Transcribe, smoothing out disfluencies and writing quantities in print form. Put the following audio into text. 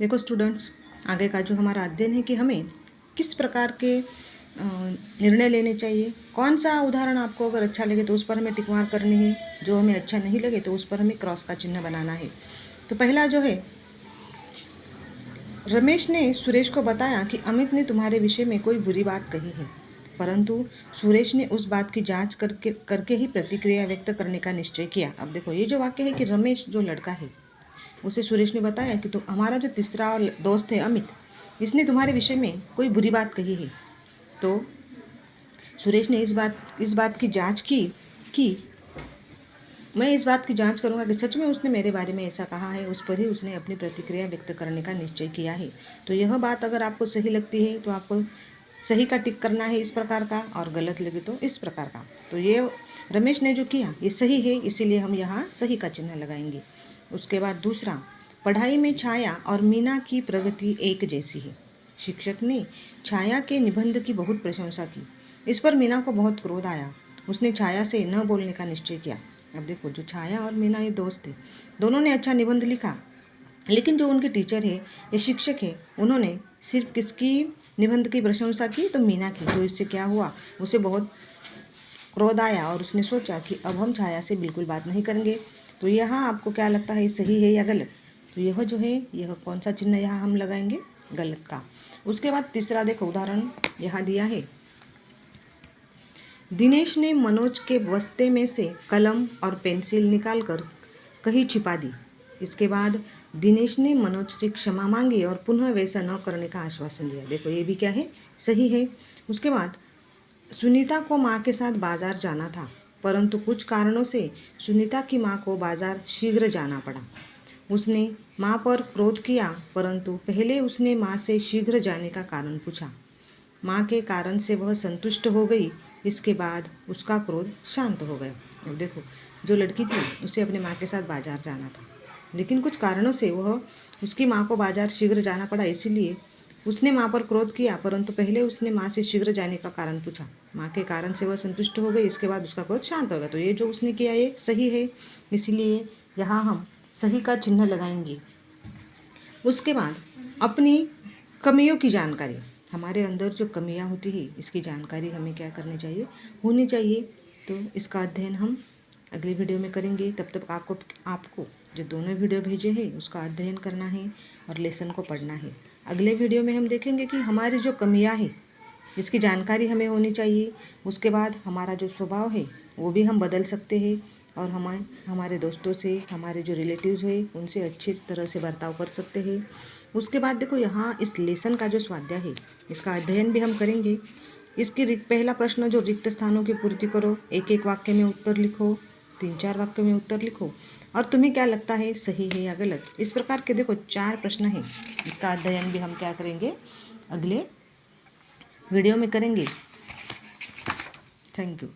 देखो स्टूडेंट्स, आगे का जो हमारा अध्ययन है कि हमें किस प्रकार के निर्णय लेने चाहिए, कौन सा उदाहरण आपको अगर अच्छा लगे तो उस पर हमें टिक मार्क करनी है, जो हमें अच्छा नहीं लगे तो उस पर हमें क्रॉस का चिन्ह बनाना है। तो पहला जो है, रमेश ने सुरेश को बताया कि अमित ने तुम्हारे विषय में कोई बुरी बात कही है, परंतु सुरेश ने उस बात की जांच करके ही प्रतिक्रिया व्यक्त करने का निश्चय किया। अब देखो, ये जो वाक्य है कि रमेश जो लड़का है उसे सुरेश ने बताया कि तो हमारा जो तीसरा दोस्त है अमित, इसने तुम्हारे विषय में कोई बुरी बात कही है। तो सुरेश ने इस बात की जांच की कि मैं इस बात की जांच करूंगा कि सच में उसने मेरे बारे में ऐसा कहा है। उस पर ही उसने अपनी प्रतिक्रिया व्यक्त करने का निश्चय किया है। तो यह बात अगर आपको सही लगती है तो आपको सही का टिक करना है इस प्रकार का, और गलत लगे तो इस प्रकार का। तो ये रमेश ने जो किया ये सही है, इसीलिए हम यहाँ सही का चिन्ह लगाएंगे। उसके बाद दूसरा, पढ़ाई में छाया और मीना की प्रगति एक जैसी है। शिक्षक ने छाया के निबंध की बहुत प्रशंसा की। इस पर मीना को बहुत क्रोध आया। उसने छाया से न बोलने का निश्चय किया। अब देखो, जो छाया और मीना ये दोस्त थे, दोनों ने अच्छा निबंध लिखा, लेकिन जो उनके टीचर है या शिक्षक है, उन्होंने सिर्फ किसकी निबंध की प्रशंसा की, तो मीना की। तो इससे क्या हुआ, उसे बहुत क्रोध आया और उसने सोचा कि अब हम छाया से बिल्कुल बात नहीं करेंगे। तो यहाँ आपको क्या लगता है, सही है या गलत? तो यह जो है, यह कौन सा चिन्ह यहाँ हम लगाएंगे, गलत का। उसके बाद तीसरा देखो, उदाहरण यहाँ दिया है, दिनेश ने मनोज के बस्ते में से कलम और पेंसिल निकालकर कहीं छिपा दी। इसके बाद दिनेश ने मनोज से क्षमा मांगी और पुनः वैसा न करने का आश्वासन दिया। देखो, ये भी क्या है, सही है। उसके बाद सुनीता को माँ के साथ बाजार जाना था, परंतु कुछ कारणों से सुनीता की माँ को बाजार शीघ्र जाना पड़ा। उसने माँ पर क्रोध किया, परंतु पहले उसने माँ से शीघ्र जाने का कारण पूछा। माँ के कारण से वह संतुष्ट हो गई। इसके बाद उसका क्रोध शांत हो गया। अब देखो, जो लड़की थी उसे अपने माँ के साथ बाजार जाना था, लेकिन कुछ कारणों से उसकी माँ को बाजार शीघ्र जाना पड़ा, इसीलिए उसने माँ पर क्रोध किया, परंतु पहले उसने माँ से शीघ्र जाने का कारण पूछा। माँ के कारण से वह संतुष्ट हो गई, इसके बाद उसका क्रोध शांत हो गया। तो ये जो उसने किया ये सही है, इसीलिए यहाँ हम सही का चिन्ह लगाएंगे। उसके बाद अपनी कमियों की जानकारी, हमारे अंदर जो कमियां होती है इसकी जानकारी हमें क्या करनी चाहिए, होनी चाहिए। तो इसका अध्ययन हम अगली वीडियो में करेंगे। तब तक आपको जो दोनों वीडियो भेजे हैं उसका अध्ययन करना है और लेसन को पढ़ना है। अगले वीडियो में हम देखेंगे कि हमारी जो कमियां हैं जिसकी जानकारी हमें होनी चाहिए। उसके बाद हमारा जो स्वभाव है वो भी हम बदल सकते हैं, और हमारे दोस्तों से, हमारे जो रिलेटिव्स हैं उनसे अच्छी तरह से बर्ताव कर सकते हैं। उसके बाद देखो, यहाँ इस लेसन का जो स्वाध्याय है इसका अध्ययन भी हम करेंगे। इसके पहला प्रश्न जो रिक्त स्थानों की पूर्ति करो, एक एक वाक्य में उत्तर लिखो, 3-4 वाक्य में उत्तर लिखो, और तुम्हें क्या लगता है सही है या गलत। इस प्रकार के देखो 4 प्रश्न हैं। इसका अध्ययन भी हम क्या करेंगे, अगले वीडियो में करेंगे। Thank you.